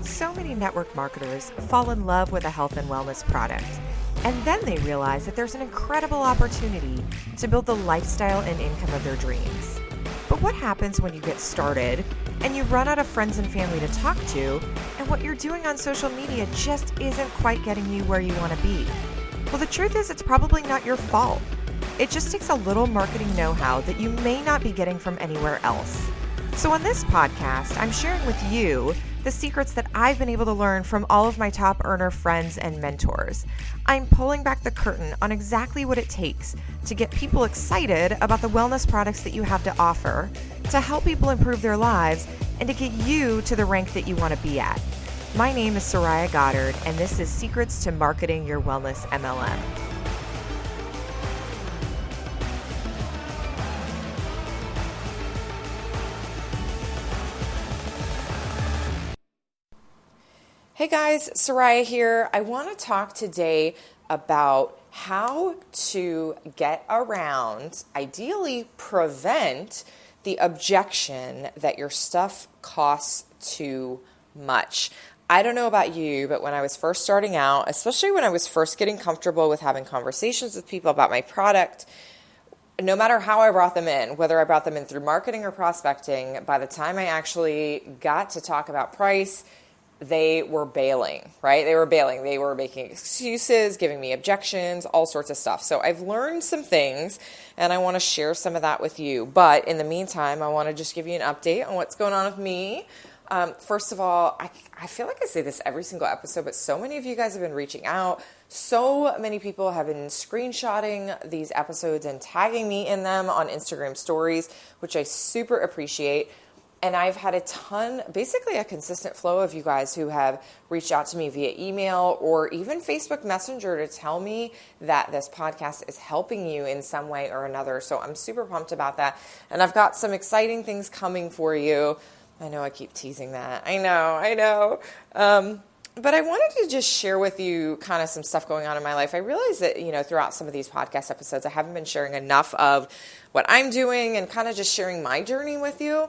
So many network marketers fall in love with a health and wellness product, and then they realize that there's an incredible opportunity to build the lifestyle and income of their dreams. But what happens when you get started and you run out of friends and family to talk to, and what you're doing on social media just isn't quite getting you where you want to be? Well, the truth is it's probably not your fault. It just takes a little marketing know-how that you may not be getting from anywhere else. So on this podcast, I'm sharing with you the secrets that I've been able to learn from all of my top earner friends and mentors. I'm pulling back the curtain on exactly what it takes to get people excited about the wellness products that you have to offer, to help people improve their lives, and to get you to the rank that you want to be at. My name is Soraya Goddard, and this is Secrets to Marketing Your Wellness MLM. Hey guys, Soraya here. I want to talk today about how to get around, ideally prevent, the objection that your stuff costs too much. I don't know about you, but when I was first starting out, especially when I was first getting comfortable with having conversations with people about my product, no matter how I brought them in, whether I brought them in through marketing or prospecting, by the time I actually got to talk about price, they were bailing, right? They were bailing. They were making excuses, giving me objections, all sorts of stuff. So I've learned some things, and I want to share some of that with you. But in the meantime, I want to just give you an update on what's going on with me. First of all, I feel like I say this every single episode, but so many of you guys have been reaching out. So many people have been screenshotting these episodes and tagging me in them on Instagram stories, which I super appreciate. And I've had basically a consistent flow of you guys who have reached out to me via email or even Facebook Messenger to tell me that this podcast is helping you in some way or another. So I'm super pumped about that. And I've got some exciting things coming for you. I know I keep teasing that. I know. But I wanted to just share with you kind of some stuff going on in my life. I realize that, throughout some of these podcast episodes, I haven't been sharing enough of what I'm doing and kind of just sharing my journey with you.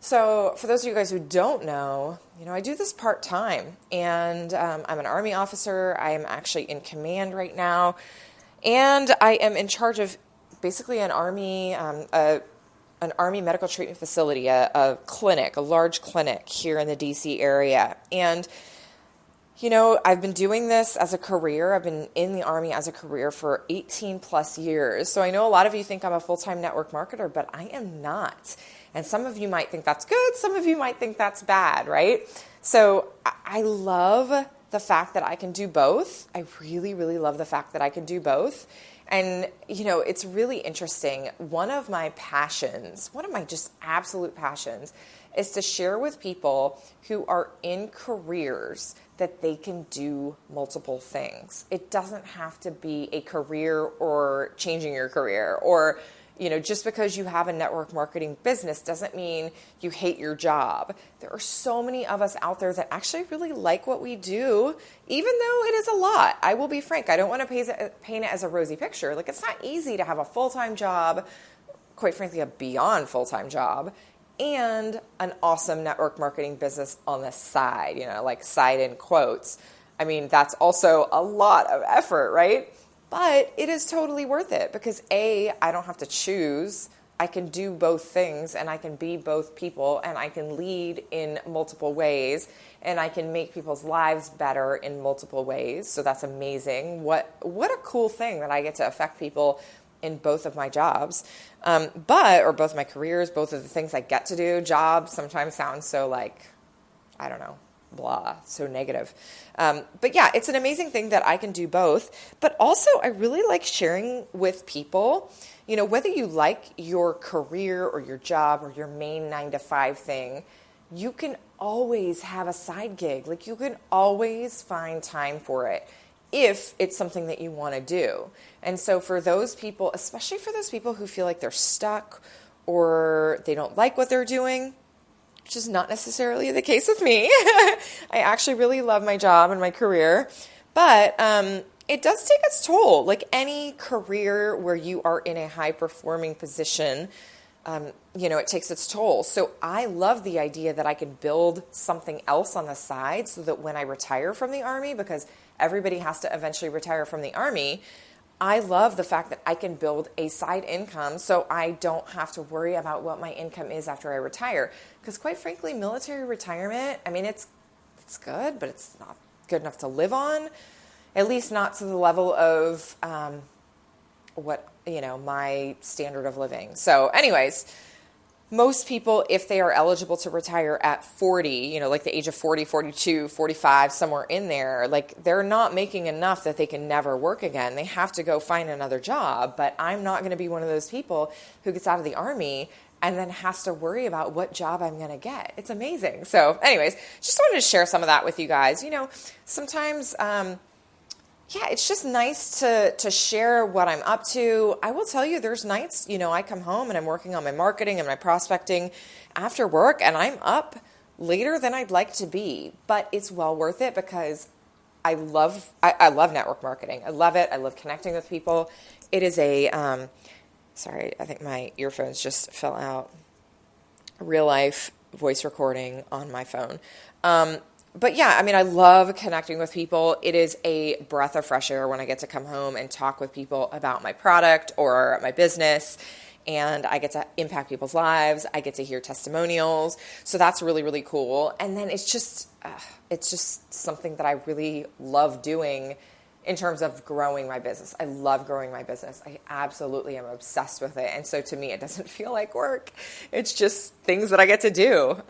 So for those of you guys who don't know, I do this part-time, and I'm an Army officer. I am actually in command right now, and I am in charge of basically an Army medical treatment facility, a clinic, a large clinic here in the DC area. And, I've been doing this as a career. I've been in the Army as a career for 18 plus years. So I know a lot of you think I'm a full-time network marketer, but I am not. And some of you might think that's good. Some of you might think that's bad, right? So I love the fact that I can do both. I really, really love the fact that I can do both. And, it's really interesting. One of my just absolute passions is to share with people who are in careers that they can do multiple things. It doesn't have to be a career or changing your career, or just because you have a network marketing business doesn't mean you hate your job. There are so many of us out there that actually really like what we do, even though it is a lot. I will be frank. I don't want to paint it as a rosy picture. Like, it's not easy to have a full-time job, quite frankly, a beyond full-time job, and an awesome network marketing business on the side, like side in quotes. I mean, that's also a lot of effort, right? But it is totally worth it because I don't have to choose. I can do both things, and I can be both people, and I can lead in multiple ways, and I can make people's lives better in multiple ways. So that's amazing. What a cool thing that I get to affect people in both of my jobs, or both my careers, both of the things I get to do. Job sometimes sounds so blah, so negative. But yeah, it's an amazing thing that I can do both. But also, I really like sharing with people, whether you like your career or your job or your main 9-to-5 thing, you can always have a side gig. Like, you can always find time for it if it's something that you want to do. And so for those people, especially for those people who feel like they're stuck or they don't like what they're doing, which is not necessarily the case with me. I actually really love my job and my career, but it does take its toll. Like any career where you are in a high performing position, it takes its toll. So I love the idea that I can build something else on the side so that when I retire from the Army, because everybody has to eventually retire from the Army, I love the fact that I can build a side income so I don't have to worry about what my income is after I retire. Because quite frankly, military retirement, I mean, it's good, but it's not good enough to live on, at least not to the level of my standard of living. So anyways, most people, if they are eligible to retire at 40, like the age of 40, 42, 45, somewhere in there, like they're not making enough that they can never work again. They have to go find another job. But I'm not going to be one of those people who gets out of the Army and then has to worry about what job I'm going to get. It's amazing. So anyways, just wanted to share some of that with you guys. Sometimes, it's just nice to share what I'm up to. I will tell you, there's nights, I come home and I'm working on my marketing and my prospecting after work, and I'm up later than I'd like to be, but it's well worth it because I love network marketing. I love it. I love connecting with people. It is sorry, I think my earphones just fell out. Real life voice recording on my phone. But yeah, I mean, I love connecting with people. It is a breath of fresh air when I get to come home and talk with people about my product or my business, and I get to impact people's lives. I get to hear testimonials. So that's really, really cool. And then it's just something that I really love doing in terms of growing my business. I love growing my business. I absolutely am obsessed with it. And so to me, it doesn't feel like work. It's just things that I get to do.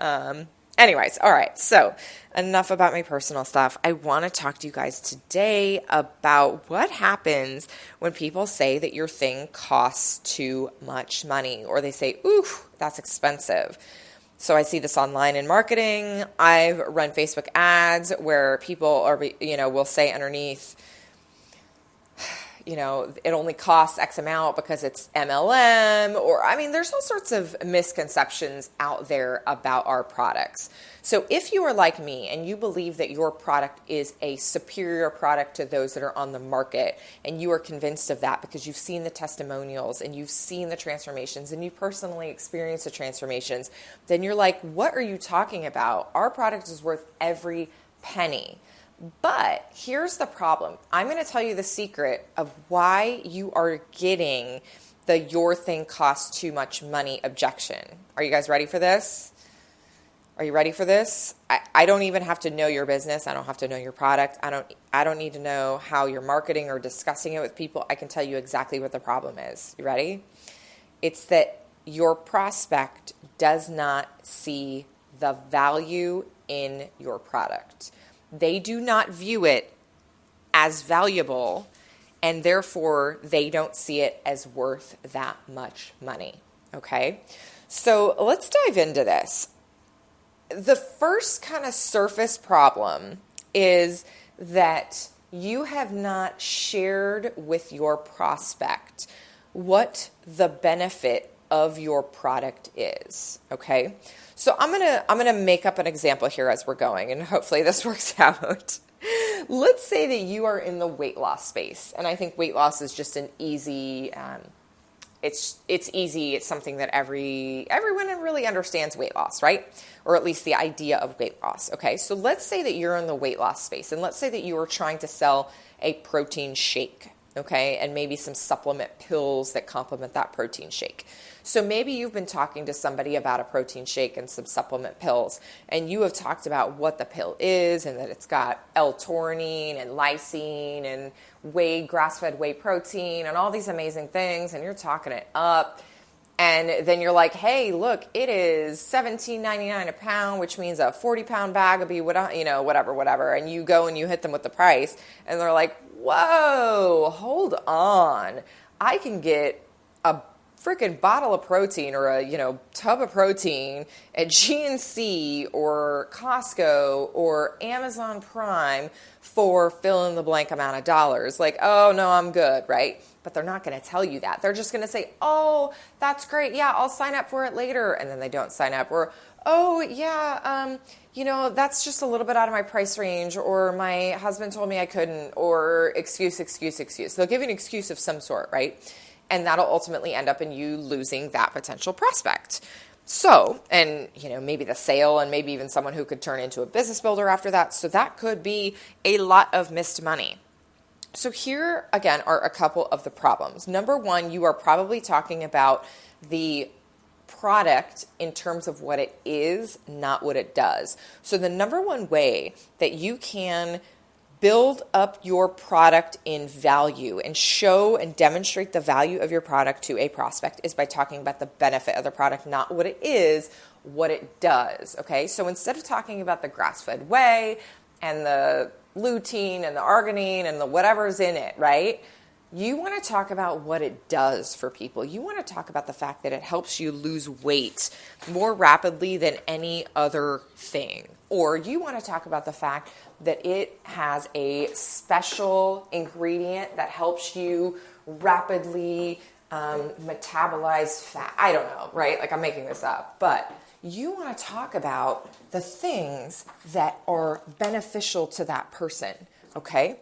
Anyways, all right, so enough about my personal stuff. I want to talk to you guys today about what happens when people say that your thing costs too much money, or they say, ooh, that's expensive. So I see this online in marketing. I've run Facebook ads where people will say underneath, it only costs X amount because it's MLM, there's all sorts of misconceptions out there about our products. So if you are like me and you believe that your product is a superior product to those that are on the market, and you are convinced of that because you've seen the testimonials and you've seen the transformations and you personally experienced the transformations, then you're like, what are you talking about? Our product is worth every penny. But here's the problem. I'm going to tell you the secret of why you are getting the your thing costs too much money objection. Are you guys ready for this? Are you ready for this? I don't even have to know your business. I don't have to know your product. I don't need to know how you're marketing or discussing it with people. I can tell you exactly what the problem is. You ready? It's that your prospect does not see the value in your product. They do not view it as valuable, and therefore they don't see it as worth that much money. Okay? So let's dive into this. The first kind of surface problem is that you have not shared with your prospect what the benefit of your product is. Okay? So I'm gonna make up an example here as we're going, and hopefully this works out. Let's say that you are in the weight loss space, and I think weight loss is just an easy. It's easy. It's something that everyone really understands weight loss, right? Or at least the idea of weight loss. Okay, so let's say that you're in the weight loss space, and let's say that you are trying to sell a protein shake. Okay, and maybe some supplement pills that complement that protein shake. So maybe you've been talking to somebody about a protein shake and some supplement pills, and you have talked about what the pill is and that it's got L-taurine and lysine and grass-fed whey protein and all these amazing things, and you're talking it up. And then you're like, hey, look, it is $17.99 a pound, which means a 40-pound bag would be whatever. And you go and you hit them with the price, and they're like, whoa, hold on. I can get a freaking bottle of protein or a tub of protein at GNC or Costco or Amazon Prime for fill in the blank amount of dollars. Like, oh no, I'm good, right? But they're not going to tell you that. They're just going to say, oh, that's great. Yeah, I'll sign up for it later. And then they don't sign up. Or, oh yeah, that's just a little bit out of my price range, or my husband told me I couldn't, or excuse. They'll give you an excuse of some sort, right? And that'll ultimately end up in you losing that potential prospect. So, and maybe the sale, and maybe even someone who could turn into a business builder after that. So that could be a lot of missed money. So here again are a couple of the problems. Number one, you are probably talking about the product in terms of what it is, not what it does. So the number one way that you can build up your product in value and show and demonstrate the value of your product to a prospect is by talking about the benefit of the product, not what it is, what it does. Okay, so instead of talking about the grass-fed whey and the lutein and the arginine and the whatever's in it, right? You want to talk about what it does for people. You want to talk about the fact that it helps you lose weight more rapidly than any other thing. Or you want to talk about the fact that it has a special ingredient that helps you rapidly metabolize fat. I don't know, right? Like, I'm making this up. But you want to talk about the things that are beneficial to that person, okay?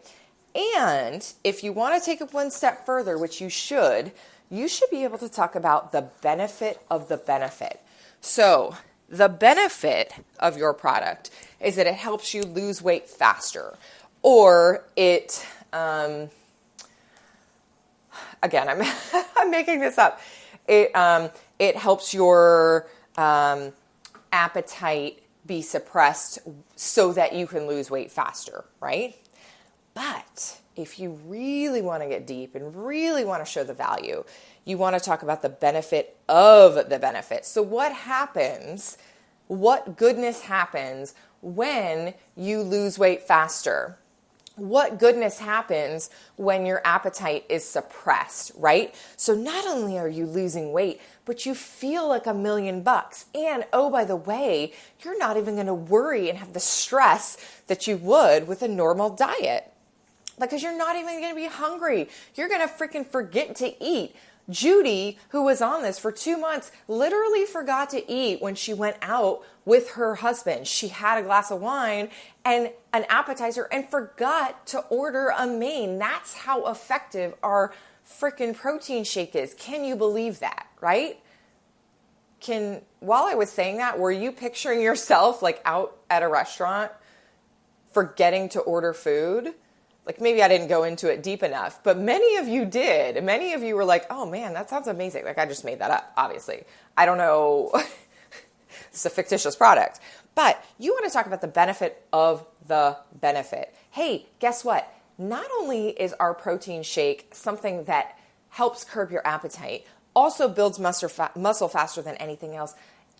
And if you want to take it one step further, which you should be able to talk about the benefit of the benefit. So the benefit of your product is that it helps you lose weight faster, or it, again, I'm making this up. It helps your appetite be suppressed so that you can lose weight faster, right? But if you really want to get deep and really want to show the value, you want to talk about the benefit of the benefit. So what happens, what goodness happens when you lose weight faster? What goodness happens when your appetite is suppressed, right? So not only are you losing weight, but you feel like $1,000,000. And oh, by the way, you're not even going to worry and have the stress that you would with a normal diet, because you're not even going to be hungry. You're going to freaking forget to eat. Judy, who was on this for 2 months, literally forgot to eat when she went out with her husband. She had a glass of wine and an appetizer and forgot to order a main. That's how effective our freaking protein shake is. Can you believe that, right? While I was saying that, were you picturing yourself like out at a restaurant forgetting to order food? Like, maybe I didn't go into it deep enough, but many of you did. Many of you were like, oh man, that sounds amazing. Like, I just made that up, obviously. I don't know. It's a fictitious product. But you want to talk about the benefit of the benefit. Hey, guess what? Not only is our protein shake something that helps curb your appetite, also builds muscle faster than anything else,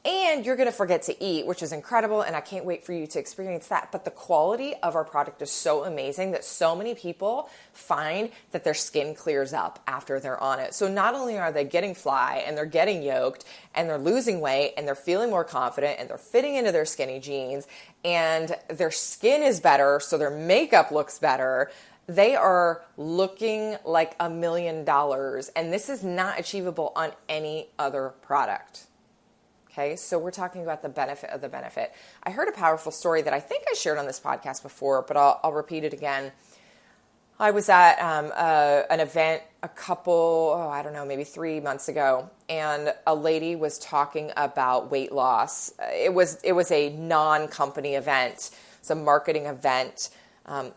and you're going to forget to eat, which is incredible, and I can't wait for you to experience that. But the quality of our product is so amazing that so many people find that their skin clears up after they're on it. So not only are they getting fly, and they're getting yoked, and they're losing weight, and they're feeling more confident, and they're fitting into their skinny jeans, and their skin is better, so their makeup looks better. They are looking like $1,000,000, and this is not achievable on any other product. Okay, so we're talking about the benefit of the benefit. I heard a powerful story that I think I shared on this podcast before, but I'll repeat it again. I was at an event maybe 3 months ago, and a lady was talking about weight loss. It was a non-company event. It's a marketing event.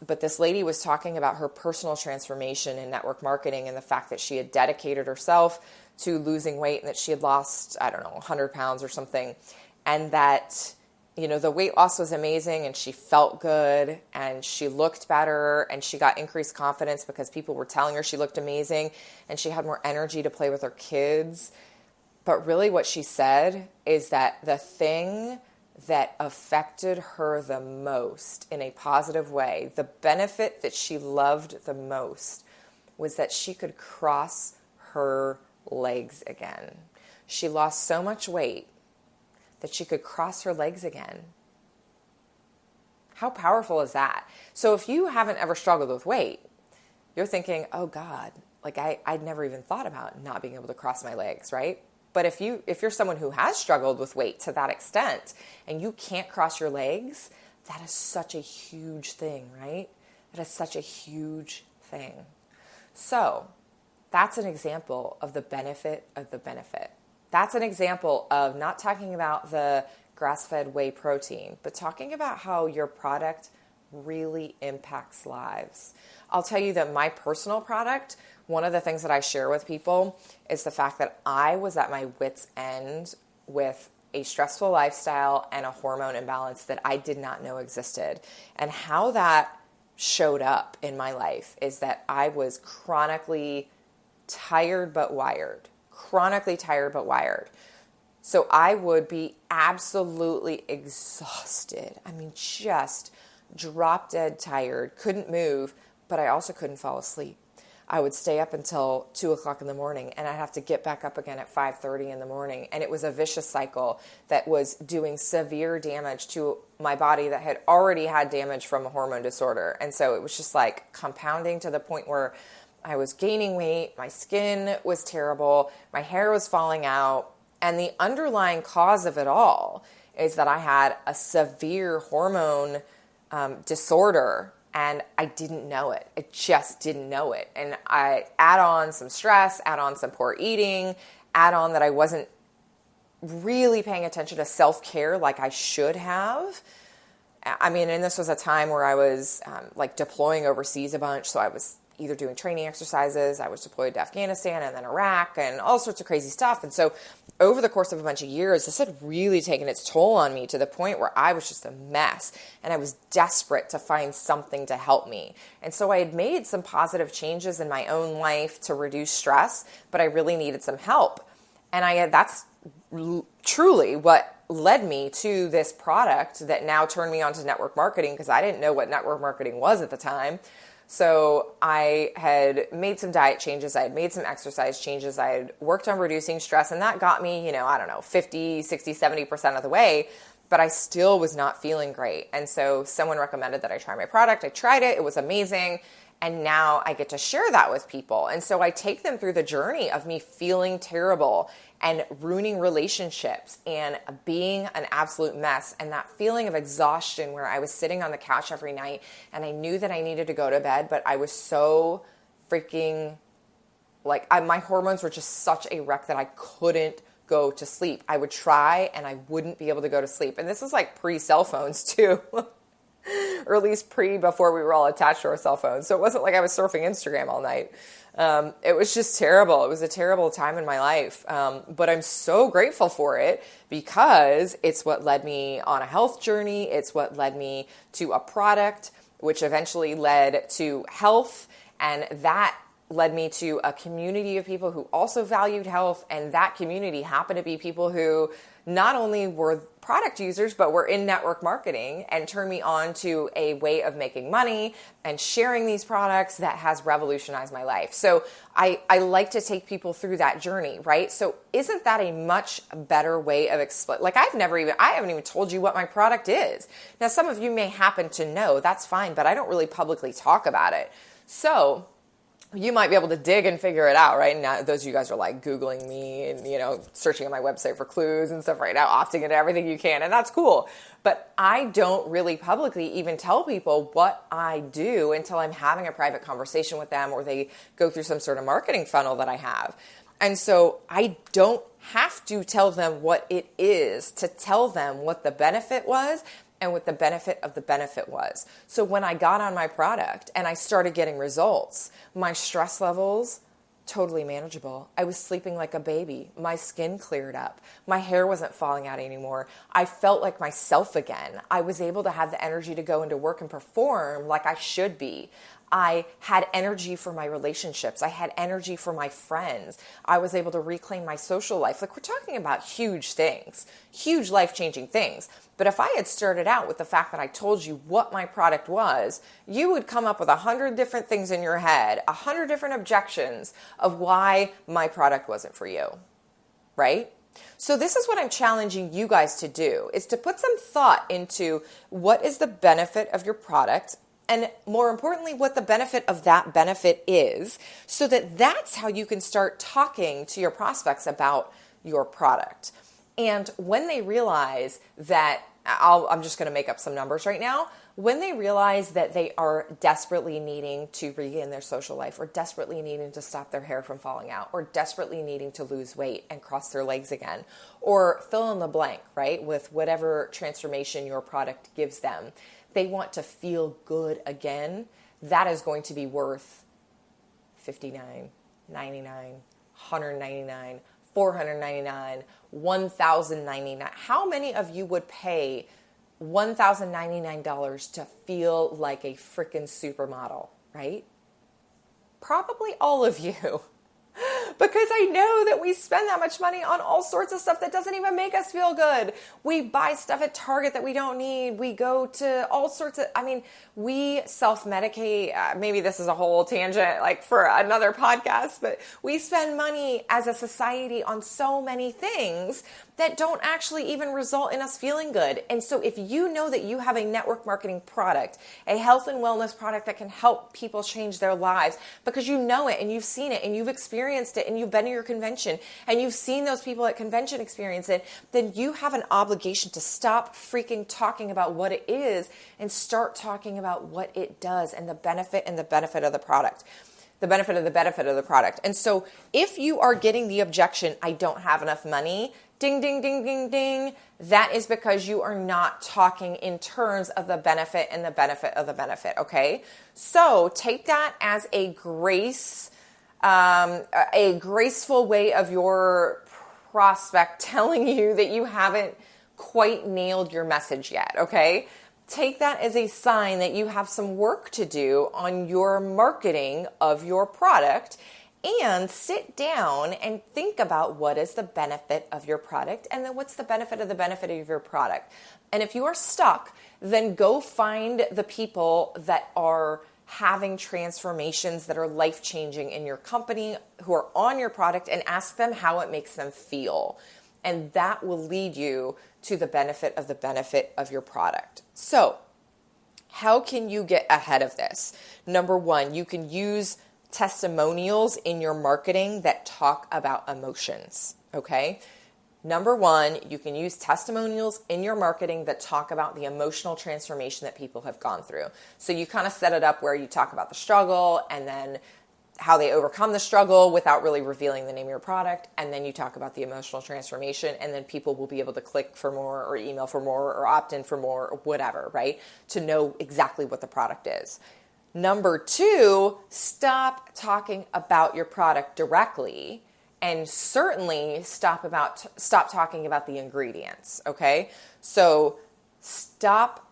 But this lady was talking about her personal transformation in network marketing and the fact that she had dedicated herself to losing weight and that she had lost, 100 pounds or something. And that, the weight loss was amazing and she felt good and she looked better and she got increased confidence because people were telling her she looked amazing and she had more energy to play with her kids. But really what she said is that the thing that affected her the most in a positive way, the benefit that she loved the most, was that she could cross her legs again. She lost so much weight that she could cross her legs again. How powerful is that? So if you haven't ever struggled with weight, you're thinking, oh God, like I'd never even thought about not being able to cross my legs, right? But if you're someone who has struggled with weight to that extent and you can't cross your legs, that is such a huge thing, right? That is such a huge thing. So That's an example of the benefit of the benefit. That's an example of not talking about the grass-fed whey protein, but talking about how your product really impacts lives. I'll tell you that my personal product, one of the things that I share with people is the fact that I was at my wit's end with a stressful lifestyle and a hormone imbalance that I did not know existed. And how that showed up in my life is that I was chronically tired but wired. Chronically tired but wired. So I would be absolutely exhausted. I mean, just drop dead tired, couldn't move, but I also couldn't fall asleep. I would stay up until 2 o'clock in the morning, and I'd have to get back up again at 5:30 in the morning. And it was a vicious cycle that was doing severe damage to my body that had already had damage from a hormone disorder. And so it was just like compounding to the point where I was gaining weight, my skin was terrible, my hair was falling out, and the underlying cause of it all is that I had a severe hormone disorder, and I didn't know it. I just didn't know it. And I add on some stress, add on some poor eating, add on that I wasn't really paying attention to self-care like I should have. I mean, and this was a time where I was like deploying overseas a bunch, so I was either doing training exercises, I was deployed to Afghanistan and then Iraq and all sorts of crazy stuff. And so over the course of a bunch of years, this had really taken its toll on me to the point where I was just a mess and I was desperate to find something to help me. And so I had made some positive changes in my own life to reduce stress, but I really needed some help. And that's truly what led me to this product that now turned me on to network marketing, because I didn't know what network marketing was at the time. So I had made some diet changes. I had made some exercise changes. I had worked on reducing stress, and that got me, 50, 60, 70% of the way, but I still was not feeling great. And so someone recommended that I try my product. I tried it. It was amazing. And now I get to share that with people. And so I take them through the journey of me feeling terrible and ruining relationships and being an absolute mess, and that feeling of exhaustion where I was sitting on the couch every night and I knew that I needed to go to bed, but I was so freaking my hormones were just such a wreck that I couldn't go to sleep. I would try and I wouldn't be able to go to sleep. And this is like pre-cell phones too. Or at least before we were all attached to our cell phones. So it wasn't like I was surfing Instagram all night. It was just terrible. It was a terrible time in my life. But I'm so grateful for it because it's what led me on a health journey. It's what led me to a product, which eventually led to health. And that led me to a community of people who also valued health. And that community happened to be people who not only were product users, but were in network marketing, and turned me on to a way of making money and sharing these products that has revolutionized my life. So I like to take people through that journey, right? So isn't that a much better way of explaining? Like I haven't even told you what my product is. Now, some of you may happen to know, that's fine, but I don't really publicly talk about it. So you might be able to dig and figure it out, right? Now, those of you guys are like Googling me and, searching on my website for clues and stuff right now, opting into everything you can. And that's cool. But I don't really publicly even tell people what I do until I'm having a private conversation with them or they go through some sort of marketing funnel that I have. And so I don't have to tell them what it is to tell them what the benefit was and what the benefit of the benefit was. So when I got on my product and I started getting results, my stress levels, totally manageable. I was sleeping like a baby. My skin cleared up. My hair wasn't falling out anymore. I felt like myself again. I was able to have the energy to go into work and perform like I should be. I had energy for my relationships. I had energy for my friends. I was able to reclaim my social life. Like, we're talking about huge things, huge life-changing things. But if I had started out with the fact that I told you what my product was, you would come up with 100 different things in your head, 100 different objections of why my product wasn't for you, right? So this is what I'm challenging you guys to do, is to put some thought into what is the benefit of your product, and more importantly, what the benefit of that benefit is, so that that's how you can start talking to your prospects about your product. And when they realize that I'm just going to make up some numbers right now. When they realize that they are desperately needing to regain their social life, or desperately needing to stop their hair from falling out, or desperately needing to lose weight and cross their legs again, or fill in the blank, right, with whatever transformation your product gives them, they want to feel good again. That is going to be worth $59, $99, $199, $499, $1,099. How many of you would pay $1,099 to feel like a freaking supermodel, right? Probably all of you. Because I know that we spend that much money on all sorts of stuff that doesn't even make us feel good. We buy stuff at Target that we don't need. We go to all sorts of, we self-medicate. Maybe this is a whole tangent like for another podcast, but we spend money as a society on so many things that don't actually even result in us feeling good. And so if you know that you have a network marketing product, a health and wellness product that can help people change their lives because you know it and you've seen it and you've experienced it and you've been to your convention and you've seen those people at convention experience it, then you have an obligation to stop freaking talking about what it is and start talking about what it does and the benefit of the product. The benefit of the product. And so if you are getting the objection, I don't have enough money, ding, ding, ding, ding, ding, that is because you are not talking in terms of the benefit and the benefit of the benefit, okay? So take that as a graceful way of your prospect telling you that you haven't quite nailed your message yet, okay? Take that as a sign that you have some work to do on your marketing of your product, and sit down and think about what is the benefit of your product and then what's the benefit of your product. And if you are stuck, then go find the people that are having transformations that are life-changing in your company who are on your product and ask them how it makes them feel. And that will lead you to the benefit of your product. So, how can you get ahead of this? Number one, you can use testimonials in your marketing that talk about emotions, okay? Number one, you can use testimonials in your marketing that talk about the emotional transformation that people have gone through. So you kind of set it up where you talk about the struggle and then how they overcome the struggle without really revealing the name of your product. And then you talk about the emotional transformation, and then people will be able to click for more or email for more or opt in for more or whatever, right? To know exactly what the product is. Number two, stop talking about your product directly, and certainly stop talking about the ingredients, okay? So stop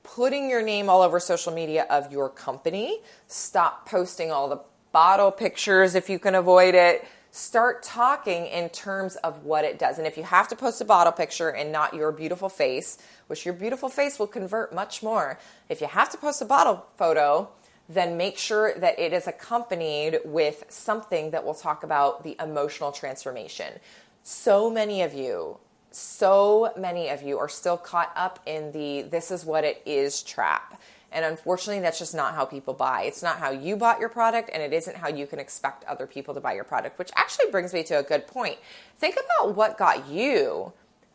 putting your name all over social media of your company. Stop posting all the bottle pictures if you can avoid it. Start talking in terms of what it does. And if you have to post a bottle picture and not your beautiful face, which your beautiful face will convert much more, if you have to post a bottle photo, then make sure that it is accompanied with something that will talk about the emotional transformation. So many of you are still caught up in the "this is what it is" trap. And unfortunately, that's just not how people buy. It's not how you bought your product, and it isn't how you can expect other people to buy your product, which actually brings me to a good point. Think about what got you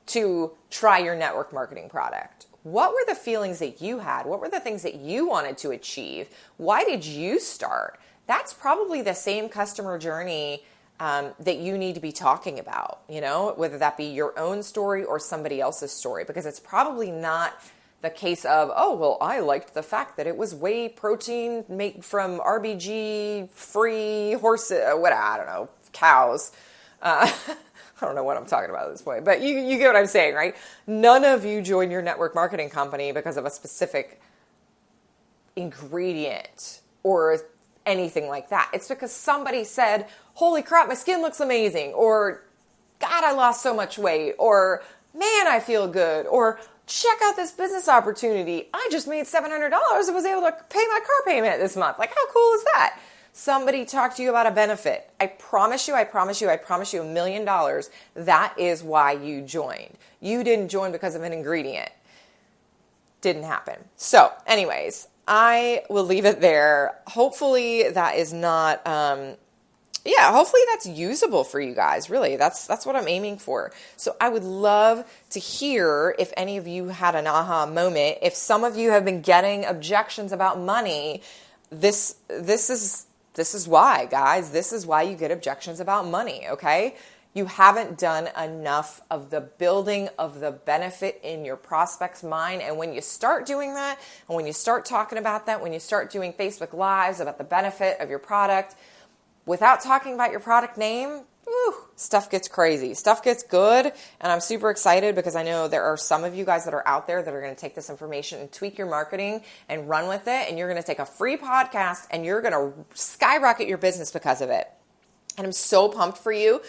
to try your network marketing product. What were the feelings that you had? What were the things that you wanted to achieve? Why did you start? That's probably the same customer journey that you need to be talking about, whether that be your own story or somebody else's story, because it's probably not the case of, oh, well, I liked the fact that it was whey protein made from RBG free horses, I don't know, cows. I don't know what I'm talking about at this point, but you get what I'm saying, right? None of you joined your network marketing company because of a specific ingredient or anything like that. It's because somebody said, holy crap, my skin looks amazing, or God, I lost so much weight, or man, I feel good, or check out this business opportunity. I just made $700 and was able to pay my car payment this month. Like, how cool is that? Somebody talked to you about a benefit. I promise you $1 million. That is why you joined. You didn't join because of an ingredient. Didn't happen. So anyways, I will leave it there. Hopefully that is not, yeah, hopefully that's usable for you guys. Really, that's what I'm aiming for. So I would love to hear if any of you had an aha moment. If some of you have been getting objections about money, this is why, guys. This is why you get objections about money, okay? You haven't done enough of the building of the benefit in your prospect's mind. And when you start doing that, and when you start talking about that, when you start doing Facebook Lives about the benefit of your product, without talking about your product name, stuff gets crazy. Stuff gets good. And I'm super excited because I know there are some of you guys that are out there that are going to take this information and tweak your marketing and run with it. And you're going to take a free podcast and you're going to skyrocket your business because of it. And I'm so pumped for you.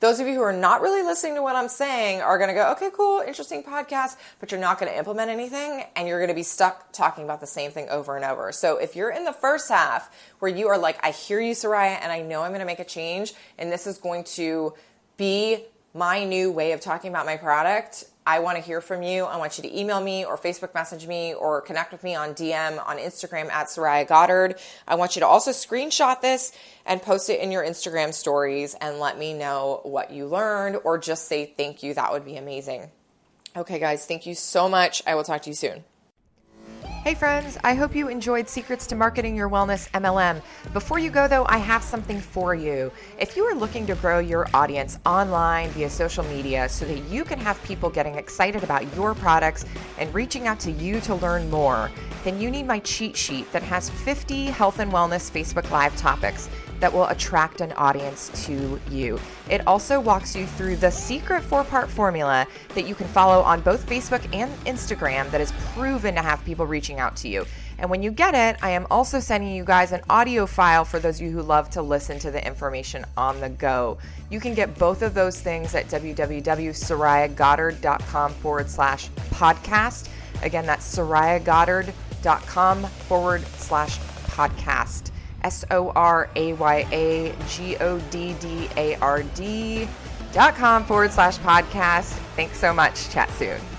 Those of you who are not really listening to what I'm saying are going to go, okay, cool, interesting podcast, but you're not going to implement anything and you're going to be stuck talking about the same thing over and over. So if you're in the first half where you are like, I hear you, Soraya, and I know I'm going to make a change and this is going to be my new way of talking about my product, I want to hear from you. I want you to email me or Facebook message me or connect with me on DM on Instagram at Soraya Goddard. I want you to also screenshot this and post it in your Instagram stories and let me know what you learned or just say thank you. That would be amazing. Okay, guys, thank you so much. I will talk to you soon. Hey friends, I hope you enjoyed Secrets to Marketing Your Wellness MLM. Before you go though, I have something for you. If you are looking to grow your audience online via social media so that you can have people getting excited about your products and reaching out to you to learn more, then you need my cheat sheet that has 50 health and wellness Facebook Live topics that will attract an audience to you. It also walks you through the secret 4-part formula that you can follow on both Facebook and Instagram that is proven to have people reaching out to you. And when you get it, I am also sending you guys an audio file for those of you who love to listen to the information on the go. You can get both of those things at www.sorayagoddard.com/podcast. Again, that's sorayagoddard.com/podcast. SORAYAGODDARD.com/podcast. Thanks so much. Chat soon.